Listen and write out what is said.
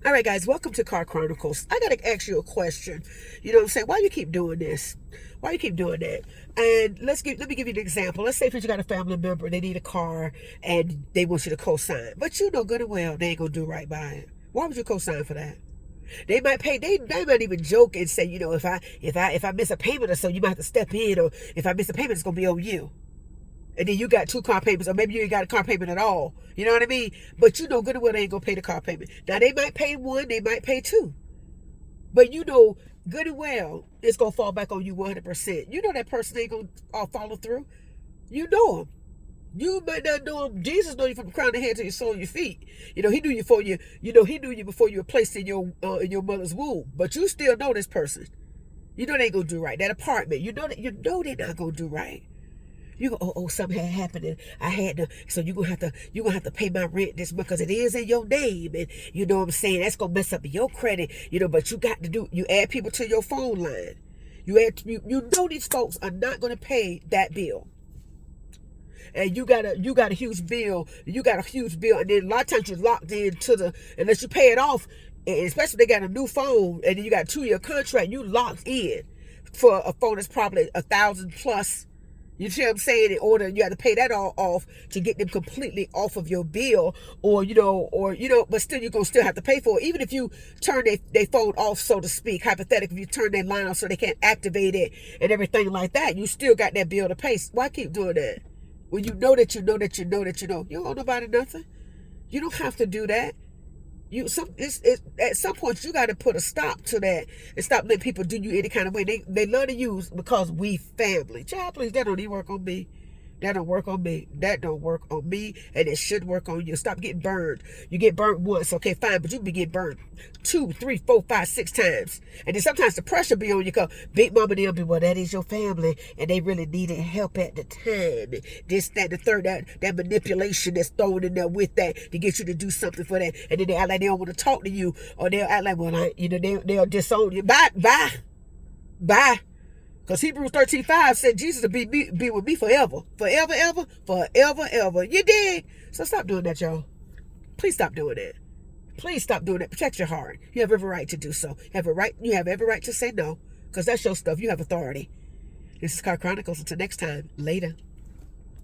All right, guys, welcome to Car Chronicles. I got to ask you a question. You know what I'm saying? Why you keep doing this? Why you keep doing that? And let me give you an example. Let's say if you got a family member, they need a car and they want you to co-sign. But you know good and well they ain't going to do right by it. Why would you co-sign for that? They might pay. They might even joke and say, you know, if I miss a payment or so, you might have to step in, or if I miss a payment, it's gonna be on you. And then you got 2 car payments, or maybe you ain't got a car payment at all. You know what I mean? But you know good and well they ain't gonna pay the car payment. Now they might pay 1, they might pay 2, but you know good and well it's gonna fall back on you 100%. You know that person ain't gonna follow through. You know him. You might not know him. Jesus know you from the crown of your head to your sole of your feet. You know, he knew you before you, he knew you before you were placed in your mother's womb. But you still know this person. You know they ain't gonna do right. That apartment, you know they're not gonna do right. You go, oh, something had happened and I had to, so you're gonna have to pay my rent this month because it is in your name, and you know what I'm saying, that's gonna mess up your credit, but you got to you add people to your phone line. You know these folks are not gonna pay that bill. And you got a huge bill, and then a lot of times you're locked into unless you pay it off, and especially if they got a new phone, and then you got a 2-year contract, you locked in for a phone that's probably $1,000 plus. You see what I'm saying? In order, you have to pay that all off to get them completely off of your bill, or but still you're gonna still have to pay for it. Even if you turn their phone off, so to speak, hypothetically, if you turn their line off so they can't activate it and everything like that, you still got that bill to pay. Why keep doing that? When you know that you don't owe nobody nothing. You don't have to do that. At some point you got to put a stop to that and stop letting people do you any kind of way. They love to use because we family. Child, please, that don't even work on me. That don't work on me. That don't work on me, and it should work on you. Stop getting burned. You get burned once, okay, fine, but you be getting burned 2, 3, 4, 5, 6 times. And then sometimes the pressure be on you because Big Mama they'll be, well, that is your family, and they really needed help at the time. This, that, the third, that manipulation that's thrown in there with that to get you to do something for that. And then they act like they don't want to talk to you, or they'll act like, well, they'll disown you. Bye. Because Hebrews 13:5 said Jesus will be with me forever. Forever, ever. Forever, ever. You dig? So stop doing that, y'all. Please stop doing that. Please stop doing that. Protect your heart. You have every right to do so. You have every right to say no. Because that's your stuff. You have authority. This is Car Chronicles. Until next time. Later.